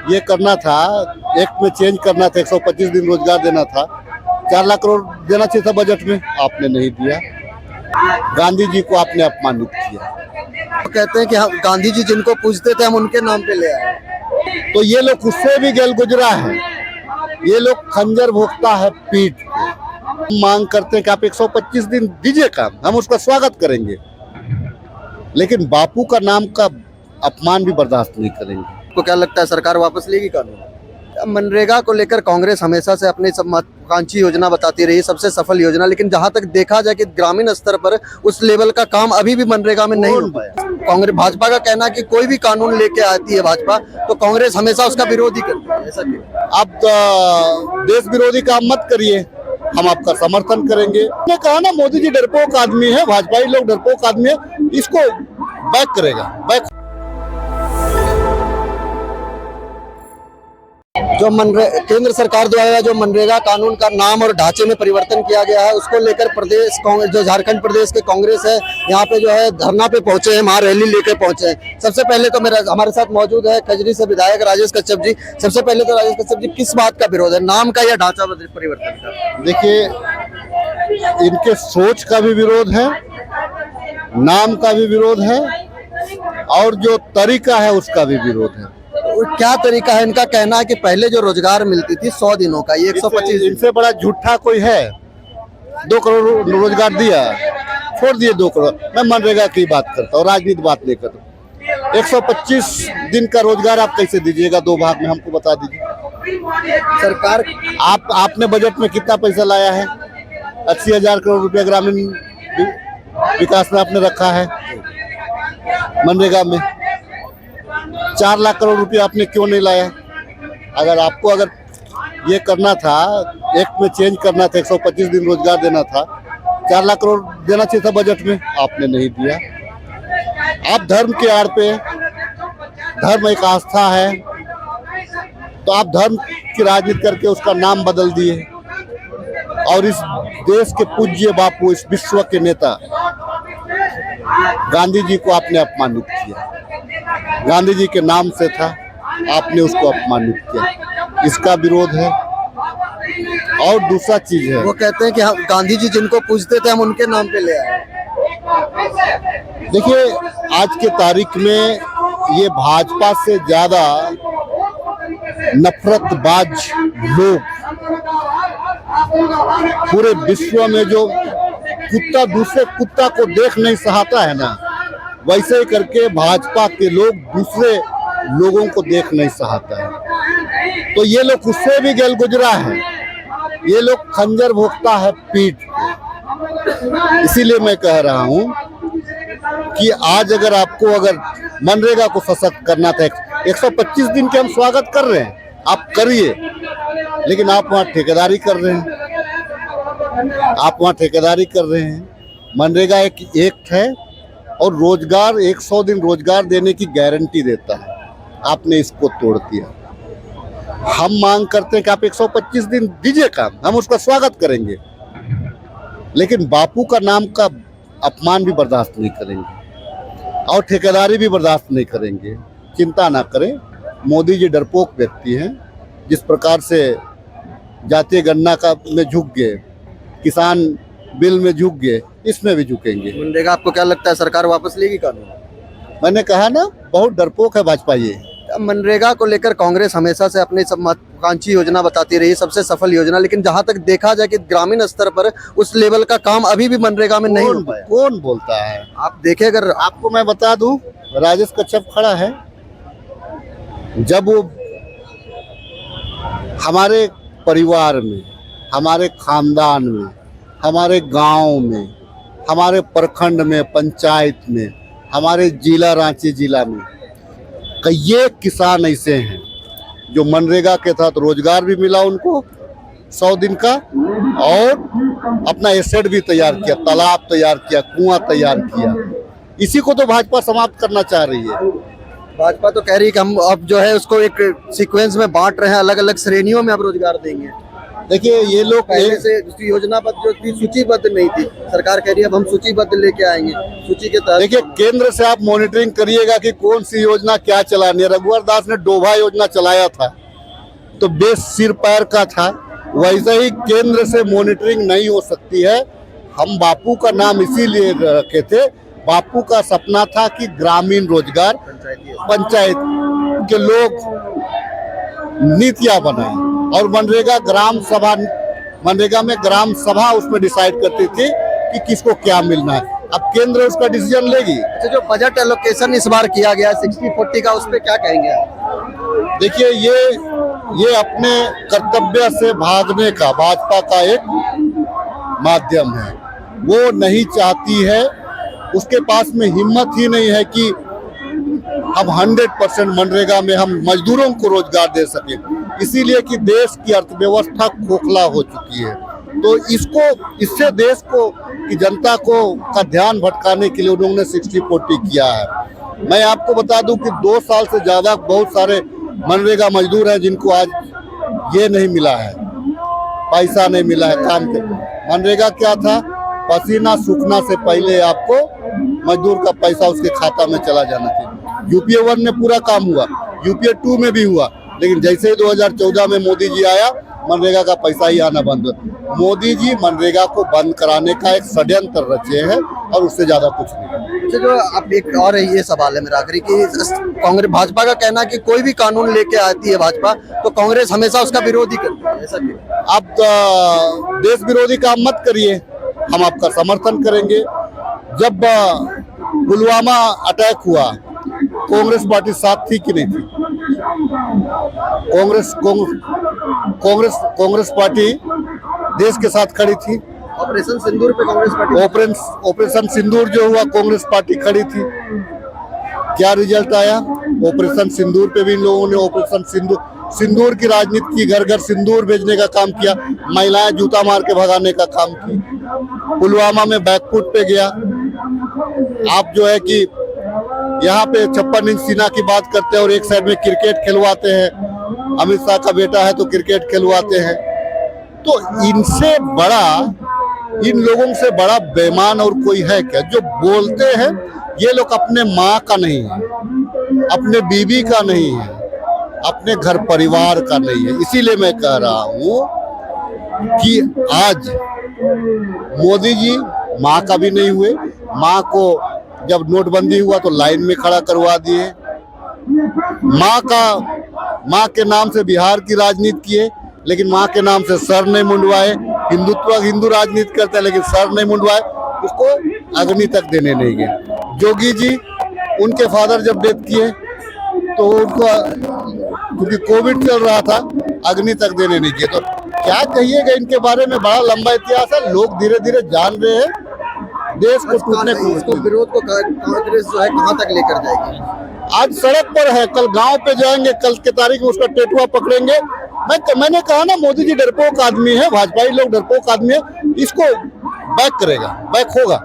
ये करना था, एक्ट में चेंज करना था, 125 दिन रोजगार देना था, 4 लाख करोड़ देना चाहिए था बजट में, आपने नहीं दिया। गांधी जी को आपने अपमानित किया। तो कहते हैं कि हम गांधी जी जिनको पूजते थे हम उनके नाम पे ले आए। तो ये लोग उससे भी गैल गुजरा है, ये लोग खंजर भोगता है पीठ पे। हम मांग करते हैं कि आप 125 दिन दीजिए काम, हम उसका स्वागत करेंगे, लेकिन बापू का नाम का अपमान भी बर्दाश्त नहीं करेंगे। आपको क्या लगता है सरकार वापस लेगी कानून? मनरेगा को लेकर कांग्रेस हमेशा से अपनी सब महत्वाकांक्षी योजना बताती रही, सबसे सफल योजना, लेकिन जहां तक देखा जाए कि ग्रामीण स्तर पर उस लेवल का काम अभी भी मनरेगा में नहीं हो पाया। कांग्रेस भाजपा का कहना है कि कोई भी कानून लेके आती है भाजपा तो कांग्रेस हमेशा उसका विरोध ही करती है, ऐसा क्यों? आप देश विरोधी काम मत करिए, हम आपका समर्थन करेंगे। मैंने कहा ना, मोदी जी डरपोक आदमी है, भाजपाई लोग डरपोक आदमी है, इसको बैक करेगा, बैक। जो केंद्र सरकार द्वारा जो मनरेगा कानून का नाम और ढांचे में परिवर्तन किया गया है, उसको लेकर प्रदेश कांग्रेस, जो झारखंड प्रदेश के कांग्रेस है, यहाँ पे जो है धरना पे पहुंचे हैं, वहाँ रैली लेकर पहुंचे हैं। सबसे पहले तो हमारे साथ मौजूद है खजरी से विधायक राजेश कश्यप जी। सबसे पहले तो राजेश कश्यप जी, किस बात का विरोध है, नाम का या ढांचा परिवर्तन का? देखिए, इनके सोच का भी विरोध है, नाम का भी विरोध है, और जो तरीका है उसका भी विरोध है। क्या तरीका है? इनका कहना है कि पहले जो रोजगार मिलती थी 100 दिनों का, ये 125। इनसे बड़ा झूठा कोई है? 2 करोड़ रोजगार दिया, छोड़ दिए 2 करोड़। मैं मनरेगा की बात करता हूँ, राजनीति बात नहीं करता। 125 दिन का रोजगार आप कैसे दीजिएगा 2 भाग में, हमको बता दीजिए। सरकार आपने बजट में कितना पैसा लाया है? 80,000 करोड़ रुपया ग्रामीण विकास में आपने रखा है, मनरेगा में 4 लाख करोड़ रुपया आपने क्यों नहीं लाया? अगर ये करना था, एक्ट में चेंज करना था, 125 दिन रोजगार देना था, 4 लाख करोड़ देना चाहिए था बजट में, आपने नहीं दिया। आप धर्म के आड़ पे, धर्म एक आस्था है, तो आप धर्म की राजनीति करके उसका नाम बदल दिए, और इस देश के पूज्य बापू, इस विश्व के नेता गांधी जी को आपने अपमानित किया। गांधी जी के नाम से था, आपने उसको अपमानित किया, इसका विरोध है। और दूसरा चीज है, वो कहते हैं कि हम गांधी जी जिनको पूजते थे हम उनके नाम पे ले आए। देखिए, आज के तारीख में ये भाजपा से ज्यादा नफरतबाज लोग पूरे विश्व में, जो कुत्ता दूसरे कुत्ता को देख नहीं सहाता है ना, वैसे ही करके भाजपा के लोग दूसरे लोगों को देख नहीं सहाता है। तो ये लोग उससे भी गैल गुजरा है, ये लोग खंजर भोगता है पीठ पे। इसीलिए मैं कह रहा हूं कि आज अगर मनरेगा को सशक्त करना था, 125 दिन के हम स्वागत कर रहे हैं, आप करिए, लेकिन आप वहाँ ठेकेदारी कर रहे हैं, मनरेगा एक एक्ट है और रोजगार 100 दिन रोजगार देने की गारंटी देता है, आपने इसको तोड़ दिया। हम मांग करते हैं कि आप 125 दिन दीजिए काम, हम उसका स्वागत करेंगे, लेकिन बापू का नाम का अपमान भी बर्दाश्त नहीं करेंगे, और ठेकेदारी भी बर्दाश्त नहीं करेंगे। चिंता ना करें, मोदी जी डरपोक व्यक्ति हैं। जिस प्रकार से जातीय गणना का में झुक गए, किसान बिल में झुक गए, इसमें भी झुकेंगे। मनरेगा आपको क्या लगता है सरकार वापस लेगी कानून? मैंने कहा ना, बहुत डरपोक है भाजपा ये। मनरेगा को लेकर कांग्रेस हमेशा से अपनी सब महत्वाकांक्षी योजना बताती रही, सबसे सफल योजना, लेकिन जहां तक देखा जाए कि ग्रामीण स्तर पर उस लेवल का काम अभी भी मनरेगा में नहीं हो पाया। कौन बोलता है? आप देखें, अगर आपको मैं बता दूं, राजेश कश्यप खड़ा है, जब वो हमारे परिवार में, हमारे खानदान में, हमारे गांव में, हमारे प्रखंड में, पंचायत में, हमारे जिला रांची जिला में कई किसान ऐसे हैं जो मनरेगा के तहत रोजगार भी मिला उनको 100 दिन का, और अपना एसेट भी तैयार किया, तालाब तैयार किया, कुआं तैयार किया। इसी को तो भाजपा समाप्त करना चाह रही है। भाजपा तो कह रही है कि हम अब जो है उसको एक सीक्वेंस में बांट रहे हैं, अलग अलग श्रेणियों में अब रोजगार देंगे। देखिए ये लोग पहले से योजनाबद्ध जो थी सूचीबद्ध नहीं थी, सरकार कह रही है अब हम सूचीबद्ध लेके आएंगे सूची के तहत। देखिए केंद्र से आप मॉनिटरिंग करिएगा कि कौन सी योजना क्या चलानी है। रघुवर दास ने डोभा योजना चलाया था तो बेस सिर पैर का था, वैसे ही केंद्र से मॉनिटरिंग नहीं हो सकती है। हम बापू का नाम इसीलिए रखे थे, बापू का सपना था कि ग्रामीण रोजगार पंचायत के लोग नीतियां बनाए और मनरेगा में ग्राम सभा उसमें डिसाइड करती थी कि किसको क्या मिलना है। अब केंद्र उसका डिसीजन लेगी। अच्छा, जो बजट एलोकेशन इस बार किया गया 60-40 का, उस पर क्या कहेंगे आप? देखिए ये अपने कर्तव्य से भागने का भाजपा का एक माध्यम है। वो नहीं चाहती है, उसके पास में हिम्मत ही नहीं है कि अब 100% मनरेगा में हम मजदूरों को रोजगार दे सके, इसीलिए कि देश की अर्थव्यवस्था खोखला हो चुकी है। तो इससे देश को की जनता को का ध्यान भटकाने के लिए उन्होंने 60-40 किया है। मैं आपको बता दूं कि 2 साल से ज्यादा बहुत सारे मनरेगा मजदूर हैं जिनको आज ये नहीं मिला है, पैसा नहीं मिला है काम के। मनरेगा क्या था? पसीना सूखना से पहले आपको मजदूर का पैसा उसके खाता में चला जाना चाहिए। यूपीए 1 में पूरा काम हुआ, यूपीए 2 में भी हुआ, लेकिन जैसे ही 2014 में मोदी जी आया मनरेगा का पैसा ही आना बंद हुआ। मोदी जी मनरेगा को बंद कराने का एक षड्यंत्र रचे हैं और उससे ज्यादा कुछ नहीं। अच्छा, जो अब एक और ये सवाल है मेरा आखिरी कि कांग्रेस भाजपा का कहना कि कोई भी कानून लेके आती है भाजपा तो कांग्रेस हमेशा उसका विरोधी करती है, ऐसा क्यों? आप देश विरोधी काम मत करिए, हम आपका समर्थन करेंगे। जब पुलवामा अटैक हुआ कांग्रेस पार्टी साथ थी कि नहीं थी? कांग्रेस पार्टी देश के साथ खड़ी थी। ऑपरेशन सिंदूर पे कांग्रेस पार्टी ऑपरेशन सिंदूर जो हुआ कांग्रेस पार्टी खड़ी थी। क्या रिजल्ट आया? ऑपरेशन सिंदूर पे भी इन लोगों ने ऑपरेशन सिंदूर की राजनीति की, घर घर सिंदूर भेजने का काम किया, महिलाएं जूता मार के भगाने का काम की। पुलवामा में बैकफुट पे गया। आप जो है कि यहाँ पे 56 इंच सीना की बात करते हैं और एक साइड में क्रिकेट खिलवाते हैं। अमित शाह का बेटा है तो क्रिकेट खिलवाते हैं। तो इनसे बड़ा, इन लोगों से बड़ा बेईमान और कोई है क्या? जो बोलते हैं ये लोग अपने माँ का नहीं है, अपने बीवी का नहीं है, अपने घर परिवार का नहीं है। इसीलिए मैं कह रहा हूँ कि आज मोदी जी माँ का भी नहीं हुए। माँ को जब नोटबंदी हुआ तो लाइन में खड़ा करवा दिए। माँ के नाम से बिहार की राजनीति किए, लेकिन माँ के नाम से सर नहीं मुंडवाए। हिंदू राजनीति करते हैं लेकिन सर नहीं मुंडवाए, उसको अग्नि तक देने नहीं गए। जोगी जी, उनके फादर जब डेथ किए तो उनको क्योंकि कोविड चल रहा था अग्नि तक देने नहीं किए। तो क्या कहिएगा इनके बारे में? बड़ा लंबा इतिहास है, लोग धीरे धीरे जान रहे हैं। देश को टूटने को, इसको विरोध को कांग्रेस जो है कहाँ तक लेकर जाएगी? आज सड़क पर है, कल गांव पे जाएंगे, कल के तारीख में उसका टेटुआ पकड़ेंगे। मैंने कहा ना, मोदी जी डरपोक आदमी है, भाजपाई लोग डरपोक आदमी है, इसको बैक करेगा, बैक होगा।